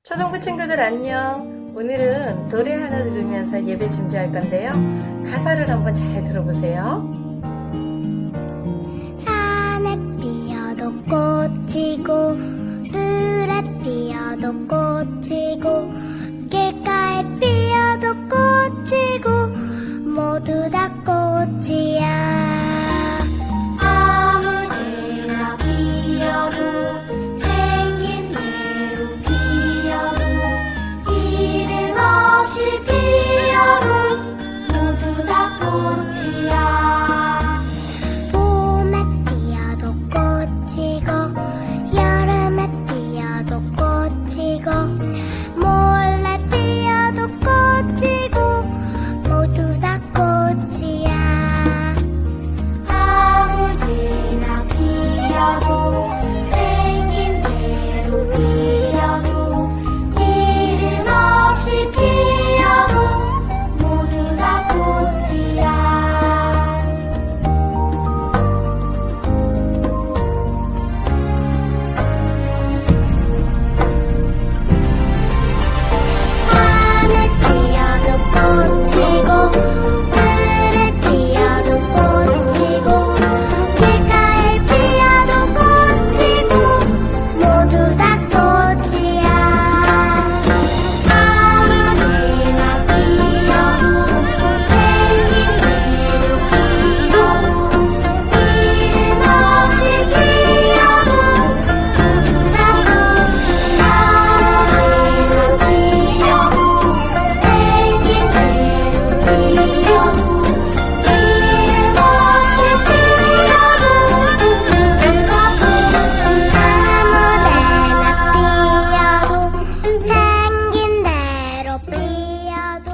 초등부 친구들 안녕. 오늘은 노래 하나 들으면서 예배 준비할 건데요. 가사를 한번 잘 들어보세요. 산에 피어도 꽃이고 들에 피어도 꽃이고 길가에 피어도 꽃이고 모두 다 꽃이야. 아무데나 피어도 생긴 대로 피어도 이름 없이 피어도 모두 다 꽃이야. 봄에 피어도 꽃이고 여름에 피어도 꽃이고 몰래 피어도 꽃이고 모두 다 꽃이야. 아무데나 피어도 생긴 대로 피어도 이름 없이 피어도 모두 다 꽃이야. 산에 피어도 꽃이고 들에 피어도 꽃이고 길가에 피어도 꽃이고 모두 다 꽃이야. 아무데나 피어도 생긴 대로 피어도 이름 없이 피어도 모두 다 꽃이야. 아무데나 피어도 생긴 대로 피어도 이름 없이 피어도 모두 다 꽃이야. 아무데나 피어도 생긴 대로 피어도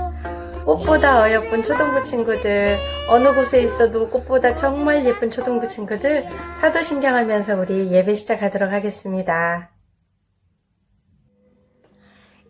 꽃보다 어여쁜 초등부 친구들, 어느 곳에 있어도 꽃보다 정말 예쁜 초등부 친구들, 사도신경하면서 우리 예배 시작하도록 하겠습니다.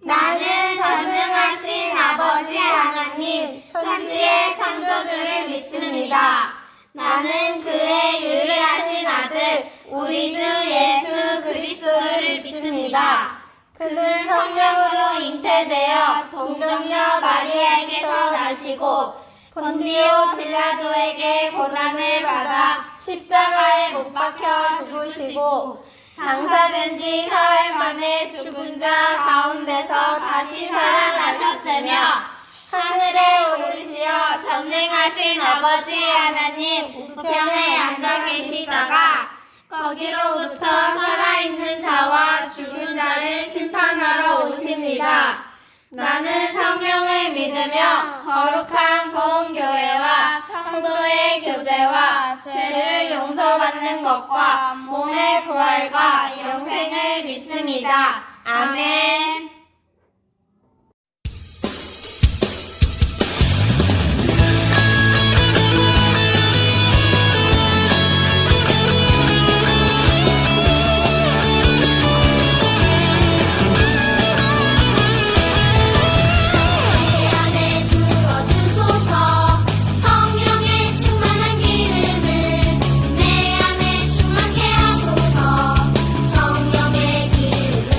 나는 전능하신 아버지 하나님, 천지의 창조주를 믿습니다. 나는 그의 유일하신 아들, 우리 주 예수 그리스도를 믿습니다. 그는 성령으로 잉태되어 동정녀 마리아에게서 나시고 본디오 빌라도에게 고난을 받아 십자가에 못 박혀 죽으시고 장사된 지 사흘 만에 죽은 자 가운데서 다시 살아나셨으며 하늘에 오르시어 전능하신 아버지 하나님 우편에 앉아 계시다가 거기로부터 살아있는 자와 죽은 자를 심판하러 오십니다. 나는 성령을 믿으며 거룩한 공교회와 성도의 교제와 죄를 용서받는 것과 몸의 부활과 영생을 믿습니다. 아멘. 내 안에 부어주소서. 성령의 충만한 기름을 내 안에 충만케 하소서. 성령의 기름을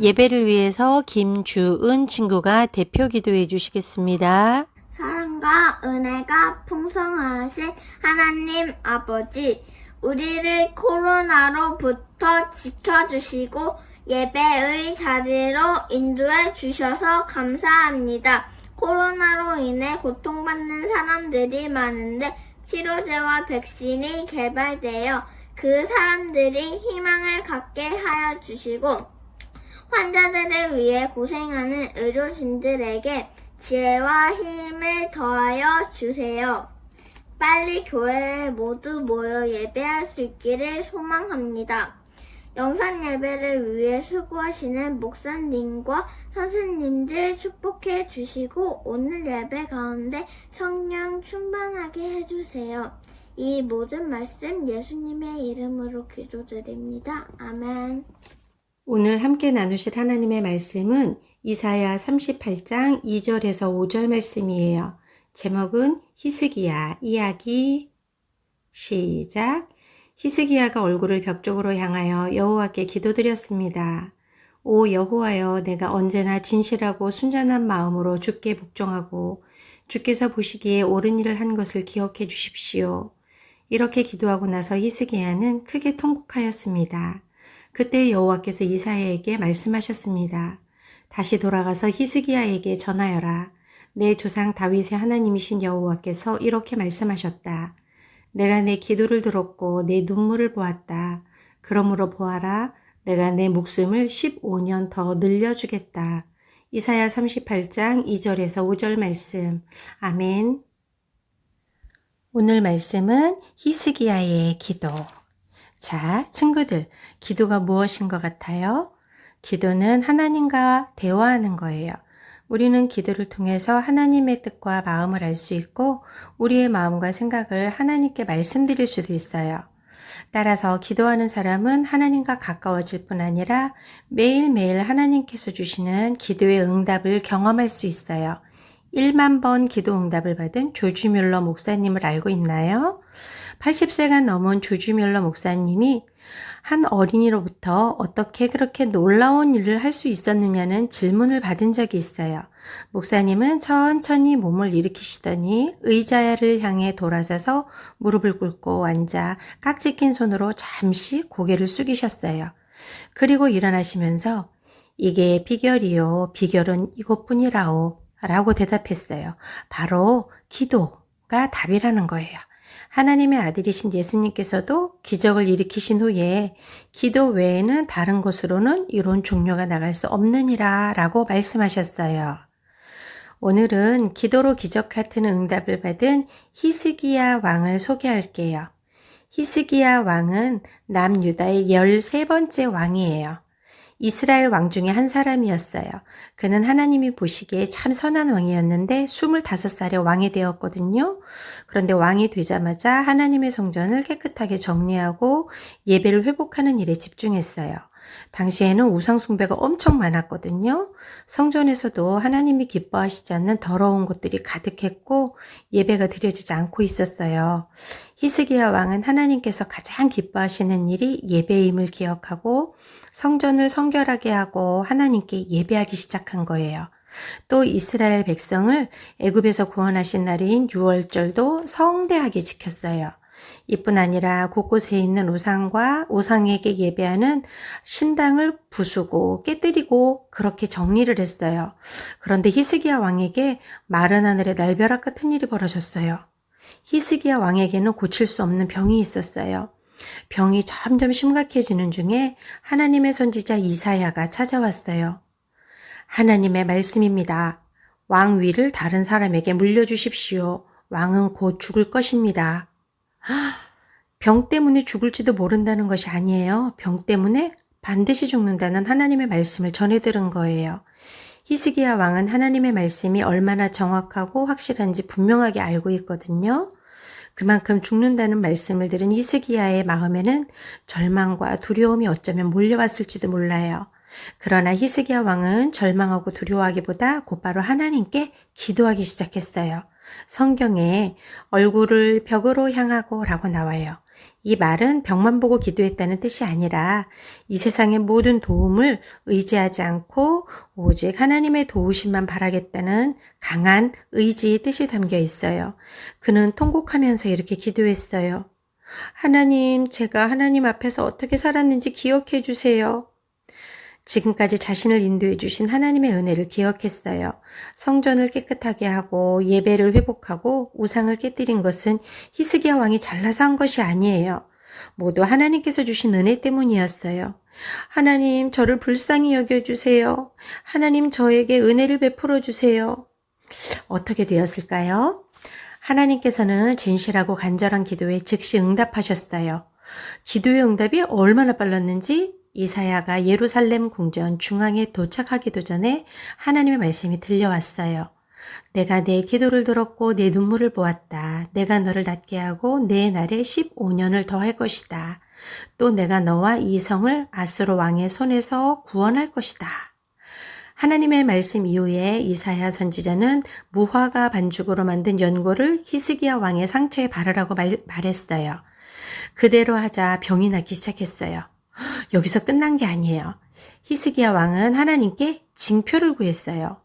예배를 위해서 김주은 친구가 대표 기도해 주시겠습니다. 사랑과 은혜가 풍성하신 하나님 아버지, 우리를 코로나로부터 지켜주시고 예배의 자리로 인도해 주셔서 감사합니다. 코로나로 인해 고통받는 사람들이 많은데 치료제와 백신이 개발되어 그 사람들이 희망을 갖게 하여 주시고 환자들을 위해 고생하는 의료진들에게 지혜와 힘을 더하여 주세요. 빨리 교회에 모두 모여 예배할 수 있기를 소망합니다. 영상 예배를 위해 수고하시는 목사님과 선생님들 축복해 주시고 오늘 예배 가운데 성령 충만하게 해주세요. 이 모든 말씀 예수님의 이름으로 기도드립니다. 아멘. 오늘 함께 나누실 하나님의 말씀은 이사야 38장 2절에서 5절 말씀이에요. 제목은 히스기야 이야기. 시작. 히스기야가 얼굴을 벽 쪽으로 향하여 여호와께 기도드렸습니다. 오 여호와여, 내가 언제나 진실하고 순전한 마음으로 주께 복종하고 주께서 보시기에 옳은 일을 한 것을 기억해 주십시오. 이렇게 기도하고 나서 히스기야는 크게 통곡하였습니다. 그때 여호와께서 이사야에게 말씀하셨습니다. 다시 돌아가서 히스기야에게 전하여라. 내 조상 다윗의 하나님이신 여호와께서 이렇게 말씀하셨다. 내가 내 기도를 들었고 내 눈물을 보았다. 그러므로 보아라. 내가 내 목숨을 15년 더 늘려주겠다. 이사야 38장 2절에서 5절 말씀. 아멘. 오늘 말씀은 히스기야의 기도. 자, 친구들, 기도가 무엇인 것 같아요? 기도는 하나님과 대화하는 거예요. 우리는 기도를 통해서 하나님의 뜻과 마음을 알 수 있고 우리의 마음과 생각을 하나님께 말씀드릴 수도 있어요. 따라서 기도하는 사람은 하나님과 가까워질 뿐 아니라 매일매일 하나님께서 주시는 기도의 응답을 경험할 수 있어요. 1만 번 기도 응답을 받은 조지 뮬러 목사님을 알고 있나요? 80세가 넘은 조지 뮬러 목사님이 한 어린이로부터 어떻게 그렇게 놀라운 일을 할 수 있었느냐는 질문을 받은 적이 있어요. 목사님은 천천히 몸을 일으키시더니 의자를 향해 돌아서서 무릎을 꿇고 앉아 깍지 낀 손으로 잠시 고개를 숙이셨어요. 그리고 일어나시면서 이게 비결이요. 비결은 이것뿐이라오. 라고 대답했어요. 바로 기도가 답이라는 거예요. 하나님의 아들이신 예수님께서도 기적을 일으키신 후에 기도 외에는 다른 곳으로는 이론 종료가 나갈 수 없느니라 라고 말씀하셨어요. 오늘은 기도로 기적 같은 응답을 받은 히스기야 왕을 소개할게요. 히스기야 왕은 남유다의 13번째 왕이에요. 이스라엘 왕 중에 한 사람이었어요. 그는 하나님이 보시기에 참 선한 왕이었는데 25살에 왕이 되었거든요. 그런데 왕이 되자마자 하나님의 성전을 깨끗하게 정리하고 예배를 회복하는 일에 집중했어요. 당시에는 우상 숭배가 엄청 많았거든요. 성전에서도 하나님이 기뻐하시지 않는 더러운 것들이 가득했고 예배가 드려지지 않고 있었어요. 히스기야 왕은 하나님께서 가장 기뻐하시는 일이 예배임을 기억하고 성전을 성결하게 하고 하나님께 예배하기 시작한 거예요. 또 이스라엘 백성을 애굽에서 구원하신 날인 유월절도 성대하게 지켰어요. 이뿐 아니라 곳곳에 있는 우상과 우상에게 예배하는 신당을 부수고 깨뜨리고 그렇게 정리를 했어요. 그런데 히스기야 왕에게 마른 하늘의 날벼락 같은 일이 벌어졌어요. 히스기야 왕에게는 고칠 수 없는 병이 있었어요. 병이 점점 심각해지는 중에 하나님의 선지자 이사야가 찾아왔어요. 하나님의 말씀입니다. 왕 위를 다른 사람에게 물려주십시오. 왕은 곧 죽을 것입니다. 병 때문에 죽을지도 모른다는 것이 아니에요. 병 때문에 반드시 죽는다는 하나님의 말씀을 전해 들은 거예요. 히스기야 왕은 하나님의 말씀이 얼마나 정확하고 확실한지 분명하게 알고 있거든요. 그만큼 죽는다는 말씀을 들은 히스기야의 마음에는 절망과 두려움이 어쩌면 몰려왔을지도 몰라요. 그러나 히스기야 왕은 절망하고 두려워하기보다 곧바로 하나님께 기도하기 시작했어요. 성경에 얼굴을 벽으로 향하고 라고 나와요. 이 말은 병만 보고 기도했다는 뜻이 아니라 이 세상의 모든 도움을 의지하지 않고 오직 하나님의 도우심만 바라겠다는 강한 의지의 뜻이 담겨 있어요. 그는 통곡하면서 이렇게 기도했어요. 하나님, 제가 하나님 앞에서 어떻게 살았는지 기억해 주세요. 지금까지 자신을 인도해 주신 하나님의 은혜를 기억했어요. 성전을 깨끗하게 하고 예배를 회복하고 우상을 깨뜨린 것은 히스기야 왕이 잘나서 한 것이 아니에요. 모두 하나님께서 주신 은혜 때문이었어요. 하나님, 저를 불쌍히 여겨주세요. 하나님, 저에게 은혜를 베풀어 주세요. 어떻게 되었을까요? 하나님께서는 진실하고 간절한 기도에 즉시 응답하셨어요. 기도의 응답이 얼마나 빨랐는지 이사야가 예루살렘 궁전 중앙에 도착하기도 전에 하나님의 말씀이 들려왔어요. 내가 내 기도를 들었고 내 눈물을 보았다. 내가 너를 낫게 하고 내 날에 15년을 더할 것이다. 또 내가 너와 이 성을 아스로 왕의 손에서 구원할 것이다. 하나님의 말씀 이후에 이사야 선지자는 무화과 반죽으로 만든 연고를 히스기야 왕의 상처에 바르라고 말했어요. 그대로 하자 병이 나기 시작했어요. 여기서 끝난 게 아니에요. 히스기야 왕은 하나님께 징표를 구했어요.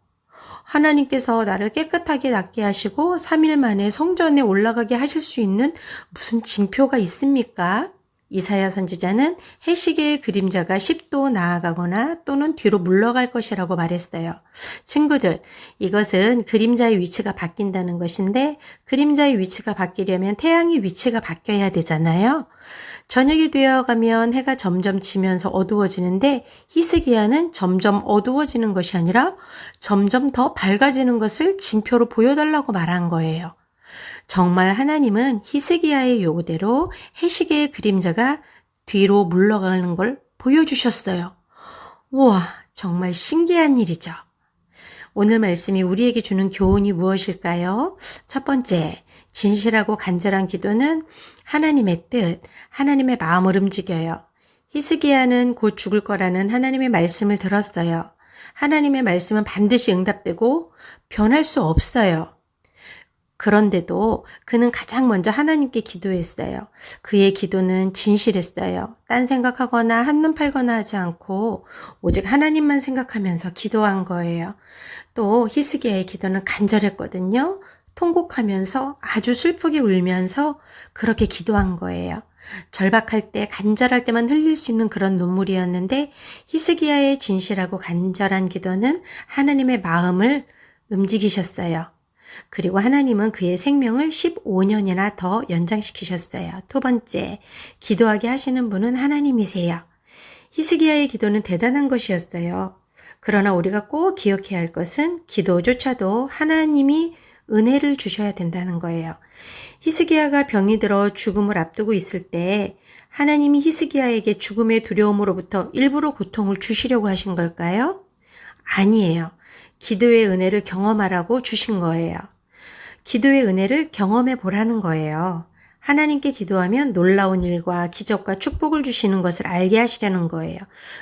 하나님께서 나를 깨끗하게 낫게 하시고 3일 만에 성전에 올라가게 하실 수 있는 무슨 징표가 있습니까? 이사야 선지자는 해시계의 그림자가 10도 나아가거나 또는 뒤로 물러갈 것이라고 말했어요. 친구들, 이것은 그림자의 위치가 바뀐다는 것인데 그림자의 위치가 바뀌려면 태양의 위치가 바뀌어야 되잖아요. 저녁이 되어가면 해가 점점 지면서 어두워지는데 히스기야는 점점 어두워지는 것이 아니라 점점 더 밝아지는 것을 징표로 보여달라고 말한 거예요. 정말 하나님은 히스기야의 요구대로 해시계의 그림자가 뒤로 물러가는 걸 보여주셨어요. 우와, 정말 신기한 일이죠. 오늘 말씀이 우리에게 주는 교훈이 무엇일까요? 첫 번째, 진실하고 간절한 기도는 하나님의 뜻, 하나님의 마음을 움직여요. 히스기야는 곧 죽을 거라는 하나님의 말씀을 들었어요. 하나님의 말씀은 반드시 응답되고 변할 수 없어요. 그런데도 그는 가장 먼저 하나님께 기도했어요. 그의 기도는 진실했어요. 딴 생각하거나 한눈 팔거나 하지 않고 오직 하나님만 생각하면서 기도한 거예요. 또 히스기야의 기도는 간절했거든요. 통곡하면서 아주 슬프게 울면서 그렇게 기도한 거예요. 절박할 때, 간절할 때만 흘릴 수 있는 그런 눈물이었는데 히스기야의 진실하고 간절한 기도는 하나님의 마음을 움직이셨어요. 그리고 하나님은 그의 생명을 15년이나 더 연장시키셨어요. 두 번째, 기도하게 하시는 분은 하나님이세요. 히스기야의 기도는 대단한 것이었어요. 그러나 우리가 꼭 기억해야 할 것은 기도조차도 하나님이 은혜를 주셔야 된다는 거예요. 히스기야가 병이 들어 죽음을 앞두고 있을 때 하나님이 히스기야에게 죽음의 두려움으로부터 일부러 고통을 주시려고 하신 걸까요? 아니에요. 기도의 은혜를 경험하라고 주신 거예요. 기도의 은혜를 경험해 보라는 거예요. 하나님께 기도하면 놀라운 일과 기적과 축복을 주시는 것을 알게 하시려는 거예요.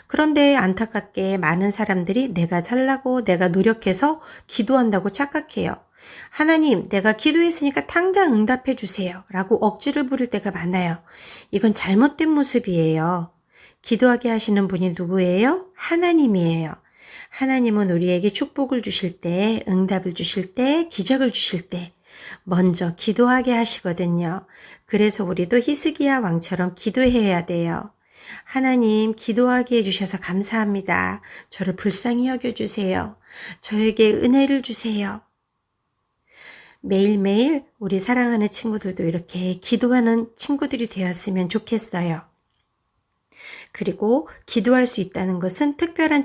그런데 안타깝게 많은 사람들이 내가 잘나고 내가 노력해서 기도한다고 착각해요. 하나님, 내가 기도했으니까 당장 응답해 주세요 라고 억지를 부릴 때가 많아요. 이건 잘못된 모습이에요. 기도하게 하시는 분이 누구예요? 하나님이에요. 하나님은 우리에게 축복을 주실 때, 응답을 주실 때, 기적을 주실 때 먼저 기도하게 하시거든요. 그래서 우리도 히스기야 왕처럼 기도해야 돼요. 하나님, 기도하게 해주셔서 감사합니다. 저를 불쌍히 여겨주세요. 저에게 은혜를 주세요. 매일매일 우리 사랑하는 친구들도 이렇게 기도하는 친구들이 되었으면 좋겠어요. 그리고 기도할 수 있다는 것은 특별한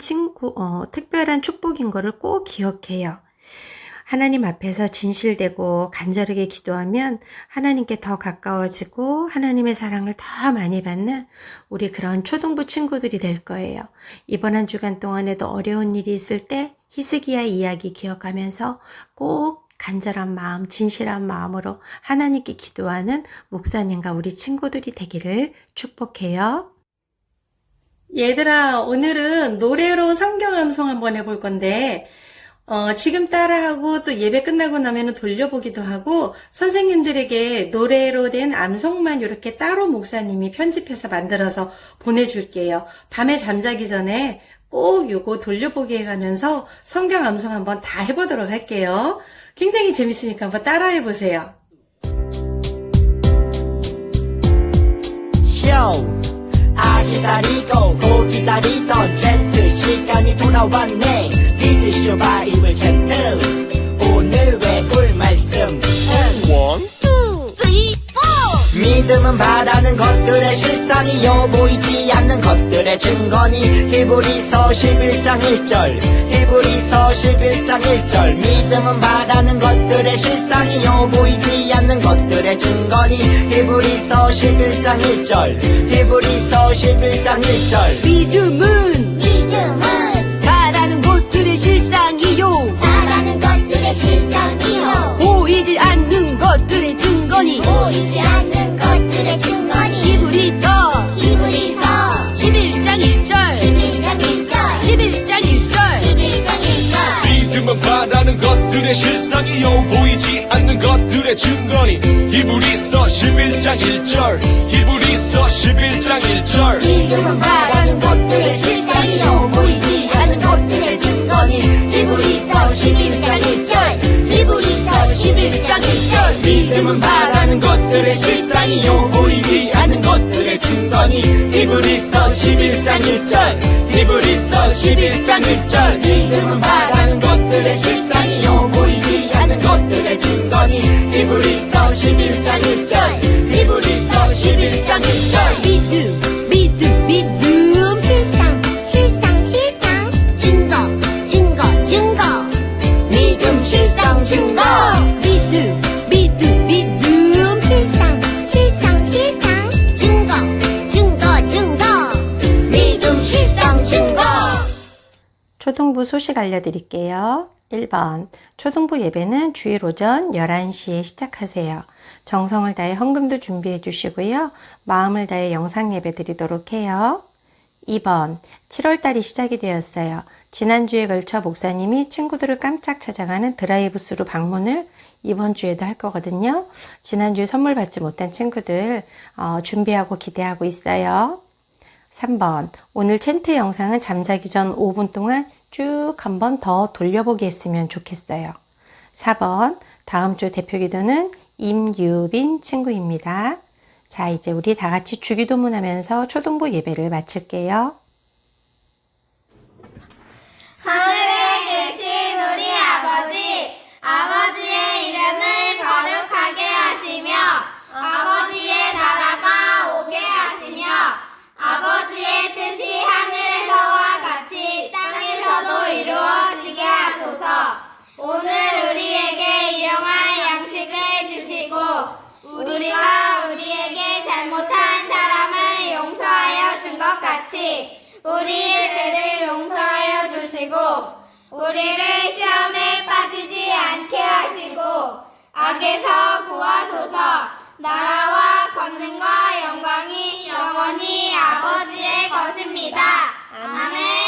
축복인 것을 꼭 기억해요. 하나님 앞에서 진실되고 간절하게 기도하면 하나님께 더 가까워지고 하나님의 사랑을 더 많이 받는 우리 그런 초등부 친구들이 될 거예요. 이번 한 주간 동안에도 어려운 일이 있을 때 히스기야 이야기 기억하면서 꼭 간절한 마음, 진실한 마음으로 하나님께 기도하는 목사님과 우리 친구들이 되기를 축복해요. 얘들아, 오늘은 노래로 성경 암송 한번 해볼 건데 지금 따라하고 또 예배 끝나고 나면은 돌려보기도 하고 선생님들에게 노래로 된 암송만 이렇게 따로 목사님이 편집해서 만들어서 보내줄게요. 밤에 잠자기 전에 꼭 요거 돌려보기 해가면서 성경 암송 한번 다 해보도록 할게요. 굉장히 재밌으니까 한번 따라해보세요. 기다리고 고 기다리던 Z 시간이 돌아왔네. 디즈쇼 바이블 Z 오늘의 꿀말씀은 믿음은 바라는 것들의 실상이요 보이지 않는 것들의 증거니. 히브리서 11장 1절 히브리서 11장 1절 믿음은 바라는 것들의 실상이요 보이지 않는 것들의 증거니. 히브리서 11장 1절 히브리서 11장 1절 믿음은 바라는 것들의 실상이요 바라는 것들의 실상이요 보이지 않는 것들의 증거니. 보이지 않는 것들의 증거니. 히브리서 11장 1절 11장 1절 믿음은 바라는 것들의 실상이요 보이지 않는 것들의 증거니. 히브리서 11장 1절 히브리서 11장 1절 믿음은 바라는 것들의 실상이요 보이지 않는 것들의 증거니. 히브리서 11장 1절 히브리서 11장 1절 믿음은 바라는 것들의 실상이요 보이지 않는 것들의 증거니. 히브리서 11장 1절 히브리서 11장 1절 믿음은 바라는 것들의 실상이요 보이지 않는 것들의 증거니. 히브리서 11장 1절 히브리서 11장 1절 믿음 실상 증거 믿음 실상 증거 믿음 실상 증거 믿음 실상 증거. 초등부 소식 알려드릴게요. 1번 초등부 예배는 주일 오전 11시에 시작하세요. 정성을 다해 헌금도 준비해 주시고요. 마음을 다해 영상 예배 드리도록 해요. 2번 7월달이 시작이 되었어요. 지난주에 걸쳐 목사님이 친구들을 깜짝 찾아가는 드라이브스루 방문을 이번 주에도 할 거거든요. 지난주에 선물 받지 못한 친구들 준비하고 기대하고 있어요. 3번 오늘 챈트 영상은 잠자기 전 5분 동안 쭉 한번 더 돌려보기 했으면 좋겠어요. 4번 다음 주 대표 기도는 임유빈 친구입니다. 자, 이제 우리 다 같이 주기도문 하면서 초등부 예배를 마칠게요. 하늘에 계신 우리 아버지, 아버지의 이름을 거룩하게 하시며 아버지의 나라가 오게 하시며 아버지의 뜻이 하늘에서와 같이 땅에서도 이루어지게 하소서. 오늘 우리에게 일용할 양식을 주시고 우리가 우리에게 잘못한 사람을 용서하여 준 것 같이 우리의 죄를 용서하여 주시고 우리를 시험에 빠지지 않게 하시고 악에서 구하소서. 나라와 권능과 영광이 영원히 아버지의 것입니다. 아멘.